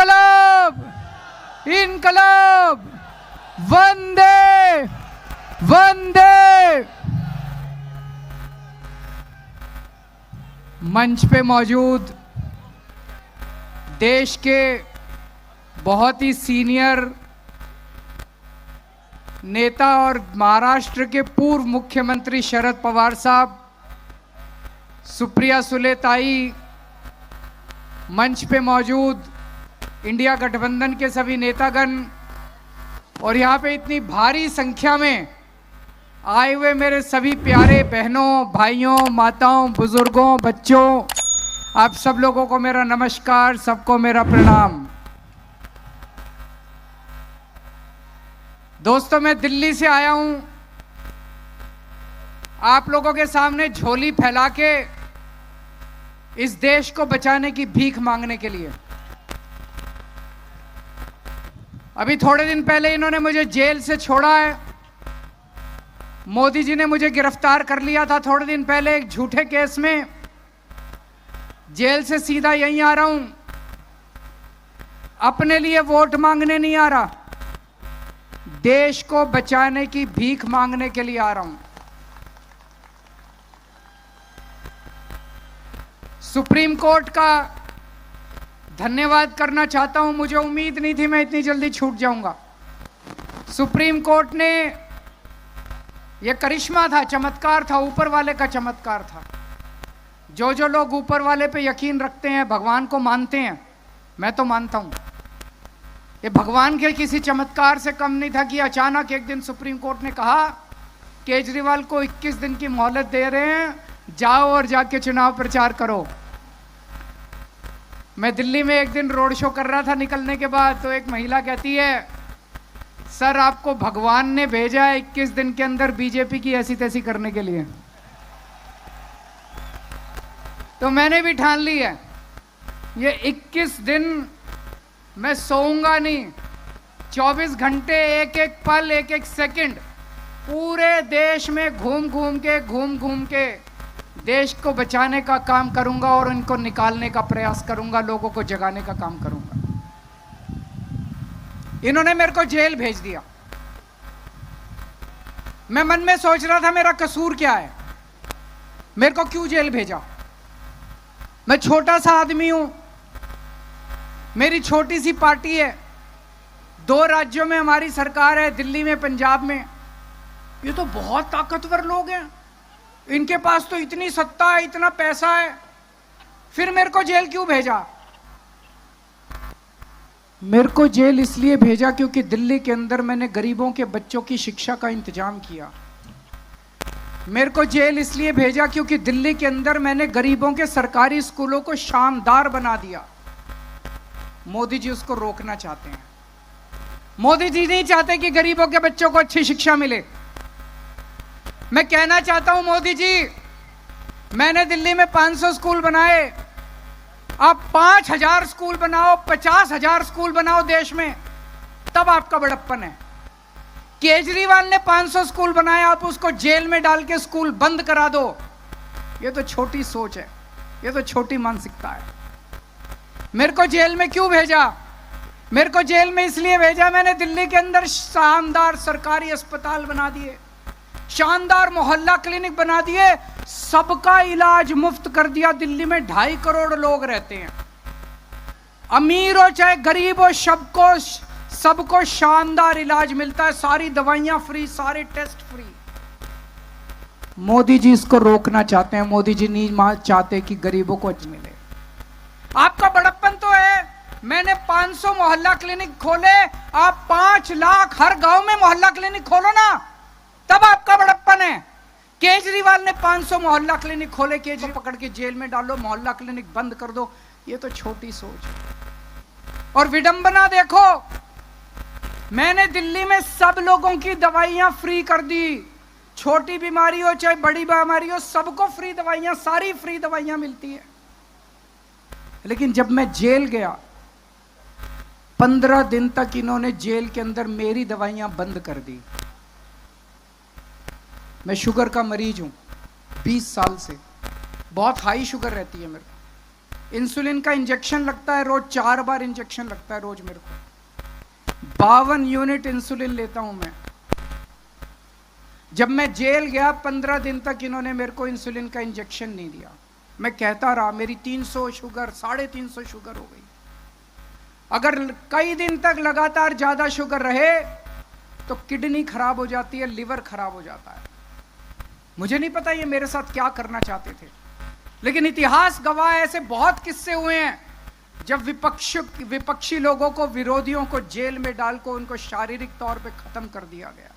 इनकलाब, इनकलाब, वंदे वंदे। मंच पे मौजूद देश के बहुत ही सीनियर नेता और महाराष्ट्र के पूर्व मुख्यमंत्री शरद पवार साहब, सुप्रिया सुले ताई, मंच पे मौजूद इंडिया गठबंधन के सभी नेतागण और यहाँ पे इतनी भारी संख्या में आए हुए मेरे सभी प्यारे बहनों, भाइयों, माताओं, बुजुर्गों, बच्चों, आप सब लोगों को मेरा नमस्कार, सबको मेरा प्रणाम। दोस्तों, मैं दिल्ली से आया हूं आप लोगों के सामने झोली फैला के इस देश को बचाने की भीख मांगने के लिए। अभी थोड़े दिन पहले इन्होंने मुझे जेल से छोड़ा है। मोदी जी ने मुझे गिरफ्तार कर लिया था थोड़े दिन पहले एक झूठे केस में। जेल से सीधा यहीं आ रहा हूं, अपने लिए वोट मांगने नहीं आ रहा, देश को बचाने की भीख मांगने के लिए आ रहा हूं। सुप्रीम कोर्ट का धन्यवाद करना चाहता हूं। मुझे उम्मीद नहीं थी मैं इतनी जल्दी छूट जाऊंगा। सुप्रीम कोर्ट ने, यह करिश्मा था, चमत्कार था, ऊपर वाले का चमत्कार था। जो लोग ऊपर वाले पे यकीन रखते हैं, भगवान को मानते हैं, मैं तो मानता हूं, ये भगवान के किसी चमत्कार से कम नहीं था कि अचानक एक दिन सुप्रीम कोर्ट ने कहा केजरीवाल को 21 दिन की मोहलत दे रहे हैं, जाओ और जाके चुनाव प्रचार करो। मैं दिल्ली में एक दिन रोड शो कर रहा था, निकलने के बाद तो एक महिला कहती है, सर आपको भगवान ने भेजा है 21 दिन के अंदर बीजेपी की ऐसी तैसी करने के लिए। तो मैंने भी ठान ली है, ये 21 दिन मैं सोऊंगा नहीं, 24 घंटे, एक एक पल, एक एक सेकंड पूरे देश में घूम घूम के देश को बचाने का काम करूंगा और इनको निकालने का प्रयास करूंगा, लोगों को जगाने का काम करूंगा। इन्होंने मेरे को जेल भेज दिया। मैं मन में सोच रहा था मेरा कसूर क्या है, मेरे को क्यों जेल भेजा। मैं छोटा सा आदमी हूं, मेरी छोटी सी पार्टी है, 2 राज्यों में हमारी सरकार है, दिल्ली में, पंजाब में। ये तो बहुत ताकतवर लोग हैं, इनके पास तो इतनी सत्ता है, इतना पैसा है, फिर मेरे को जेल क्यों भेजा। मेरे को जेल इसलिए भेजा क्योंकि दिल्ली के अंदर मैंने गरीबों के बच्चों की शिक्षा का इंतजाम किया। मेरे को जेल इसलिए भेजा क्योंकि दिल्ली के अंदर मैंने गरीबों के सरकारी स्कूलों को शानदार बना दिया। मोदी जी उसको रोकना चाहते हैं। मोदी जी नहीं चाहते कि गरीबों के बच्चों को अच्छी शिक्षा मिले। मैं कहना चाहता हूं मोदी जी, मैंने दिल्ली में 500 स्कूल बनाए, आप 5000 स्कूल बनाओ, 50,000 स्कूल बनाओ देश में, तब आपका बड़प्पन है। केजरीवाल ने 500 स्कूल बनाए, आप उसको जेल में डाल के स्कूल बंद करा दो। ये तो छोटी सोच है, ये तो छोटी मानसिकता है। मेरे को जेल में क्यों भेजा? मेरे को जेल में इसलिए भेजा, मैंने दिल्ली के अंदर शानदार सरकारी अस्पताल बना दिए, शानदार मोहल्ला क्लिनिक बना दिए, सबका इलाज मुफ्त कर दिया। दिल्ली में 2.5 करोड़ लोग रहते हैं, अमीर हो चाहे गरीब हो, सबको शानदार इलाज मिलता है, सारी दवाइयां फ्री, सारे टेस्ट फ्री। मोदी जी इसको रोकना चाहते हैं। मोदी जी नहीं चाहते कि गरीबों को अच्छी मिले। आपका बड़प्पन तो है, मैंने 500 मोहल्ला क्लिनिक खोले, आप 5 लाख हर गांव में मोहल्ला क्लिनिक खोलो ना, तब आपका बड़प्पन है। केजरीवाल ने 500 मोहल्ला क्लिनिक खोले, केजरीवाल पकड़ के जेल में डालो, मोहल्ला क्लिनिक बंद कर दो। ये तो छोटी सोच है। और विडंबना देखो, मैंने दिल्ली में सब लोगों की दवाइयां फ्री कर दी, छोटी बीमारी हो चाहे बड़ी बीमारी हो, सबको फ्री दवाइयां, सारी फ्री दवाइयां मिलती है। लेकिन जब मैं जेल गया, 15 दिन तक इन्होंने जेल के अंदर मेरी दवाइयां बंद कर दी। मैं शुगर का मरीज हूं 20 साल से, बहुत हाई शुगर रहती है मेरे को। इंसुलिन का इंजेक्शन लगता है रोज, 4 बार इंजेक्शन लगता है रोज मेरे को। 52 यूनिट इंसुलिन लेता हूं मैं। जब मैं जेल गया 15 दिन तक इन्होंने मेरे को इंसुलिन का इंजेक्शन नहीं दिया। मैं कहता रहा, मेरी 300 शुगर 350 शुगर हो गई। अगर कई दिन तक लगातार ज्यादा शुगर रहे तो किडनी खराब हो जाती है, लिवर खराब हो जाता है। मुझे नहीं पता ये मेरे साथ क्या करना चाहते थे, लेकिन इतिहास गवाह है, ऐसे बहुत किस्से हुए हैं जब विपक्षी लोगों को, विरोधियों को जेल में डालकर उनको शारीरिक तौर पे खत्म कर दिया गया।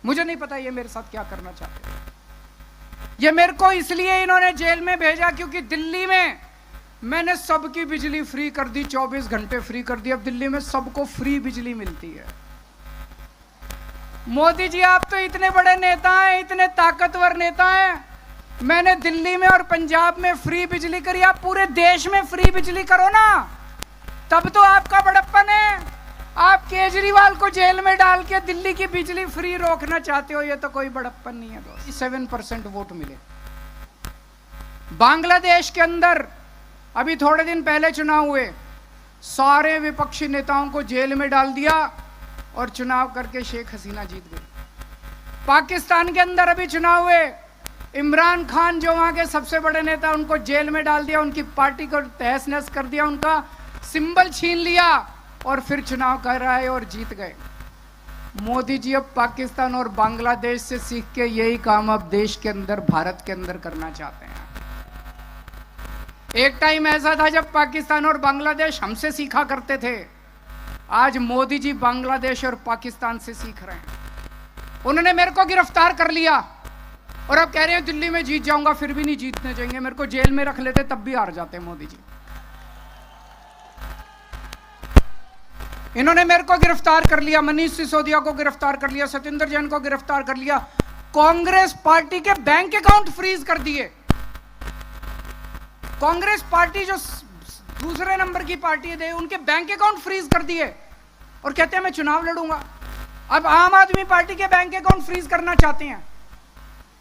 मुझे नहीं पता ये मेरे साथ क्या करना चाहते थे। ये मेरे को इसलिए इन्होंने जेल में भेजा क्योंकि दिल्ली में मैंने सबकी बिजली फ्री कर दी, 24 घंटे फ्री कर दी। अब दिल्ली में सबको फ्री बिजली मिलती है। मोदी जी, आप तो इतने बड़े नेता हैं, इतने ताकतवर नेता हैं। मैंने दिल्ली में और पंजाब में फ्री बिजली करी, आप पूरे देश में फ्री बिजली करो ना, तब तो आपका बड़प्पन है। आप केजरीवाल को जेल में डाल के दिल्ली की बिजली फ्री रोकना चाहते हो, ये तो कोई बड़प्पन नहीं है दोस्त। 7% वोट मिले। बांग्लादेश के अंदर अभी थोड़े दिन पहले चुनाव हुए, सारे विपक्षी नेताओं को जेल में डाल दिया और चुनाव करके शेख हसीना जीत गई। पाकिस्तान के अंदर अभी चुनाव हुए, इमरान खान जो वहां के सबसे बड़े नेता, उनको जेल में डाल दिया, उनकी पार्टी को तहस नहस कर दिया, उनका सिंबल छीन लिया और फिर चुनाव कर रहा है और जीत गए। मोदी जी अब पाकिस्तान और बांग्लादेश से सीख के यही काम अब देश के अंदर, भारत के अंदर करना चाहते हैं। एक टाइम ऐसा था जब पाकिस्तान और बांग्लादेश हमसे सीखा करते थे, आज मोदी जी बांग्लादेश और पाकिस्तान से सीख रहे हैं। उन्होंने मेरे को गिरफ्तार कर लिया और अब कह रहे हैं दिल्ली में जीत जाऊंगा, फिर भी नहीं जीतने जाएंगे। मेरे को जेल में रख लेते तब भी हार जाते मोदी जी। इन्होंने मेरे को गिरफ्तार कर लिया, मनीष सिसोदिया को गिरफ्तार कर लिया, सत्येंद्र जैन को गिरफ्तार कर लिया, कांग्रेस पार्टी के बैंक अकाउंट फ्रीज कर दिए। कांग्रेस पार्टी जो दूसरे नंबर की पार्टी है, उनके बैंक अकाउंट फ्रीज कर दिए और कहते हैं मैं चुनाव लड़ूंगा। अब आम आदमी पार्टी के बैंक अकाउंट फ्रीज करना चाहते हैं।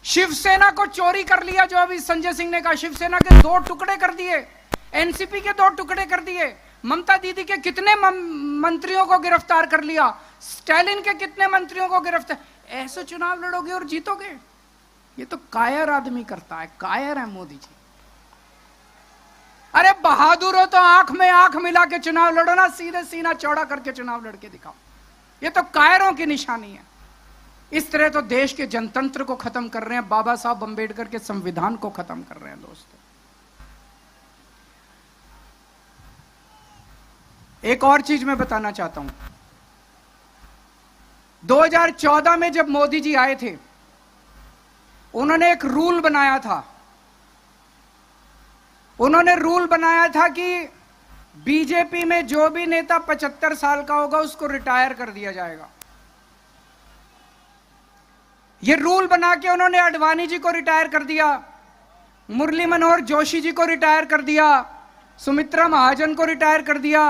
शिवसेना को चोरी कर लिया, जो अभी संजय सिंह ने कहा, शिवसेना के 2 टुकड़े कर दिए, एनसीपी के 2 टुकड़े कर दिए, ममता दीदी के कितने मंत्रियों को गिरफ्तार कर लिया, स्टालिन के कितने मंत्रियों को गिरफ्तार। ऐसे चुनाव लड़ोगे और जीतोगे? ये तो कायर आदमी करता है, कायर है मोदी जी। अरे बहादुर हो तो आंख में आंख मिला के चुनाव लड़ो ना, सीधे सीना चौड़ा करके चुनाव लड़के दिखाओ। ये तो कायरों की निशानी है। इस तरह तो देश के जनतंत्र को खत्म कर रहे हैं, बाबा साहब अंबेडकर के संविधान को खत्म कर रहे हैं दोस्तों। एक और चीज मैं बताना चाहता हूं। 2014 में जब मोदी जी आए थे, उन्होंने एक रूल बनाया था। उन्होंने रूल बनाया था कि बीजेपी में जो भी नेता 75 साल का होगा उसको रिटायर कर दिया जाएगा। यह रूल बना के उन्होंने अडवाणी जी को रिटायर कर दिया, मुरली मनोहर जोशी जी को रिटायर कर दिया, सुमित्रा महाजन को रिटायर कर दिया,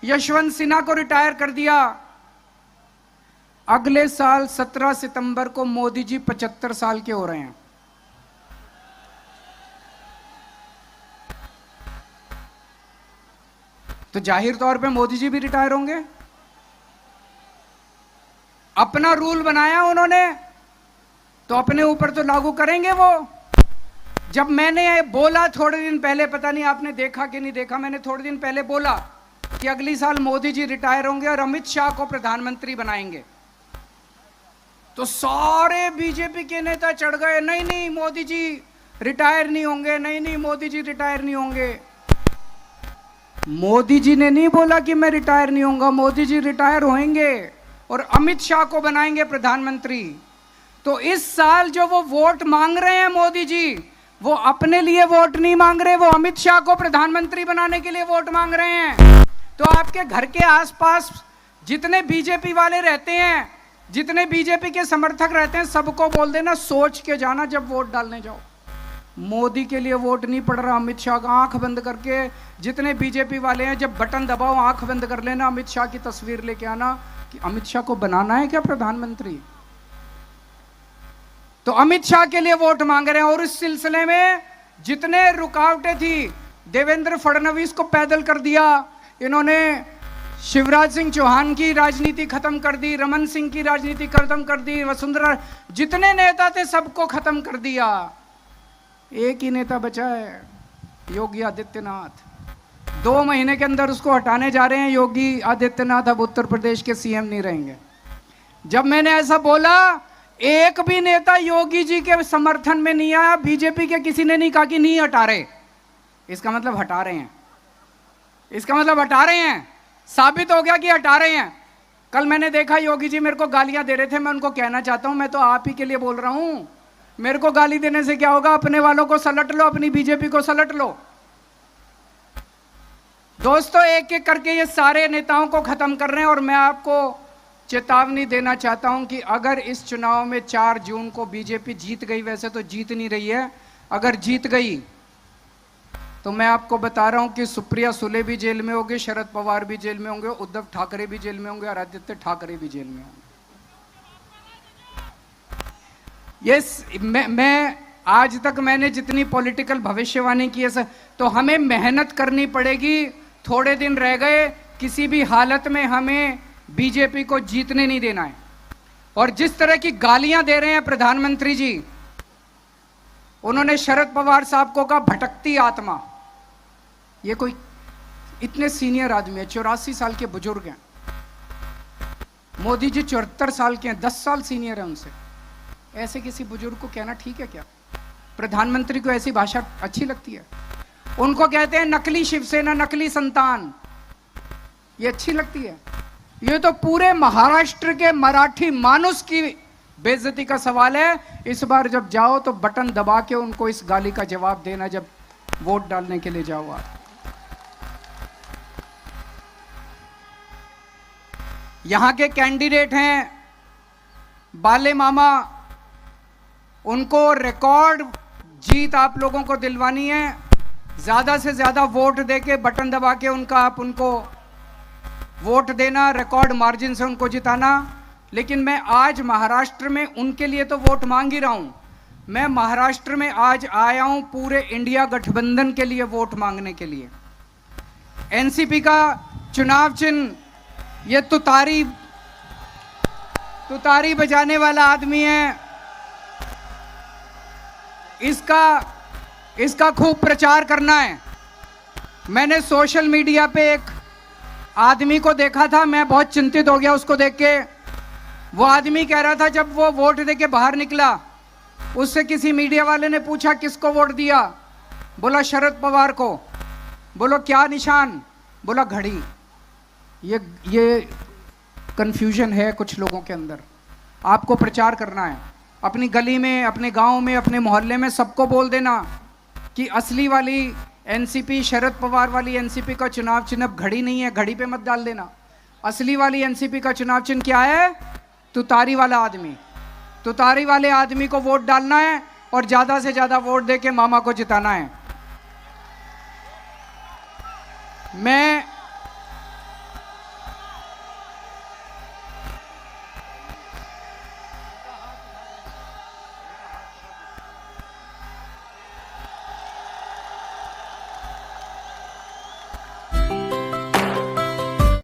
यशवंत सिन्हा को रिटायर कर दिया। अगले साल 17 सितंबर को मोदी जी 75 साल के हो रहे हैं। तो जाहिर तौर पे मोदी जी भी रिटायर होंगे। अपना रूल बनाया उन्होंने तो अपने ऊपर तो लागू करेंगे वो। जब मैंने बोला थोड़े दिन पहले, पता नहीं आपने देखा कि नहीं देखा, मैंने थोड़े दिन पहले बोला कि अगली साल मोदी जी रिटायर होंगे और अमित शाह को प्रधानमंत्री बनाएंगे, तो सारे बीजेपी के नेता चढ़ गए, नहीं नहीं मोदी जी रिटायर नहीं होंगे, नहीं नहीं मोदी जी रिटायर नहीं होंगे। मोदी जी ने नहीं बोला कि मैं रिटायर नहीं होऊंगा, मोदी जी रिटायर होंगे और अमित शाह को बनाएंगे प्रधानमंत्री। तो इस साल जो वो वोट मांग रहे हैं मोदी जी, वो अपने लिए वोट नहीं मांग रहे, वो अमित शाह को प्रधानमंत्री बनाने के लिए वोट मांग रहे हैं। तो आपके घर के आसपास जितने बीजेपी वाले रहते हैं, जितने बीजेपी के समर्थक रहते हैं, सबको बोल देना सोच के जाना जब वोट डालने जाओ। मोदी के लिए वोट नहीं पड़ रहा, अमित शाह का आंख बंद करके जितने बीजेपी वाले हैं, जब बटन दबाओ आंख बंद कर लेना, अमित शाह की तस्वीर लेके आना कि अमित शाह को बनाना है क्या प्रधानमंत्री। तो अमित शाह के लिए वोट मांग रहे हैं और इस सिलसिले में जितने रुकावटें थी देवेंद्र फडणवीस को पैदल कर दिया, इन्होंने शिवराज सिंह चौहान की राजनीति खत्म कर दी, रमन सिंह की राजनीति खत्म कर दी, वसुंधरा, जितने नेता थे सबको खत्म कर दिया। एक ही नेता बचा है, योगी आदित्यनाथ। 2 महीने के अंदर उसको हटाने जा रहे हैं। योगी आदित्यनाथ अब उत्तर प्रदेश के सीएम नहीं रहेंगे। जब मैंने ऐसा बोला, एक भी नेता योगी जी के समर्थन में नहीं आया। बीजेपी के किसी ने नहीं कहा कि नहीं हटा रहे, इसका मतलब हटा रहे हैं, इसका मतलब हटा रहे हैं, साबित हो गया कि हटा रहे हैं। कल मैंने देखा योगी जी मेरे को गालियां दे रहे थे, मैं उनको कहना चाहता हूं, मैं तो आप ही के लिए बोल रहा हूं, मेरे को गाली देने से क्या होगा, अपने वालों को सलट लो, अपनी बीजेपी को सलट लो। दोस्तों, एक एक करके ये सारे नेताओं को खत्म कर रहे हैं। और मैं आपको चेतावनी देना चाहता हूं कि अगर इस चुनाव में 4 जून को बीजेपी जीत गई, वैसे तो जीत नहीं रही है, अगर जीत गई तो मैं आपको बता रहा हूं कि सुप्रिया सुले भी जेल में होंगे, शरद पवार भी जेल में होंगे, उद्धव ठाकरे भी जेल में होंगे और आदित्य ठाकरे भी जेल में होंगे। मैं आज तक मैंने जितनी पॉलिटिकल भविष्यवाणी की है, तो हमें मेहनत करनी पड़ेगी। थोड़े दिन रह गए, किसी भी हालत में हमें बीजेपी को जीतने नहीं देना है। और जिस तरह की गालियां दे रहे हैं प्रधानमंत्री जी, उन्होंने शरद पवार साहब को कहा भटकती आत्मा। ये कोई इतने सीनियर आदमी है, 84 साल के बुजुर्ग हैं। मोदी जी 74 साल के हैं, 10 साल सीनियर है उनसे। ऐसे किसी बुजुर्ग को कहना ठीक है क्या? प्रधानमंत्री को ऐसी भाषा अच्छी लगती है? उनको कहते हैं नकली शिवसेना, नकली संतान, ये अच्छी लगती है? ये तो पूरे महाराष्ट्र के मराठी मानुस की बेइज्जती का सवाल है। इस बार जब जाओ तो बटन दबा के उनको इस गाली का जवाब देना, जब वोट डालने के लिए जाओ आप। यहां के कैंडिडेट हैं बाले मामा, उनको रिकॉर्ड जीत आप लोगों को दिलवानी है। ज्यादा से ज्यादा वोट देके, बटन दबा के उनको वोट देना, रिकॉर्ड मार्जिन से उनको जिताना। लेकिन मैं आज महाराष्ट्र में उनके लिए तो वोट मांग ही रहा हूं। मैं महाराष्ट्र में आज आया हूं पूरे इंडिया गठबंधन के लिए वोट मांगने के लिए। एनसीपी का चुनाव चिन्ह ये तुतारी बजाने वाला आदमी है, इसका खूब प्रचार करना है। मैंने सोशल मीडिया पे एक आदमी को देखा था, मैं बहुत चिंतित हो गया उसको देख के। वो आदमी कह रहा था, जब वो वोट देके बाहर निकला, उससे किसी मीडिया वाले ने पूछा किसको वोट दिया, बोला शरद पवार को। बोलो क्या निशान? बोला घड़ी। ये कंफ्यूजन है कुछ लोगों के अंदर। आपको प्रचार करना है अपनी गली में, अपने गांव में, अपने मोहल्ले में, सबको बोल देना कि असली वाली एनसीपी, शरद पवार वाली एनसीपी का चुनाव चिन्ह घड़ी नहीं है, घड़ी पे मत डाल देना। असली वाली एनसीपी का चुनाव चिन्ह क्या है? तुतारी वाला आदमी। तुतारी वाले आदमी को वोट डालना है और ज्यादा से ज्यादा वोट देके मामा को जिताना है। मैं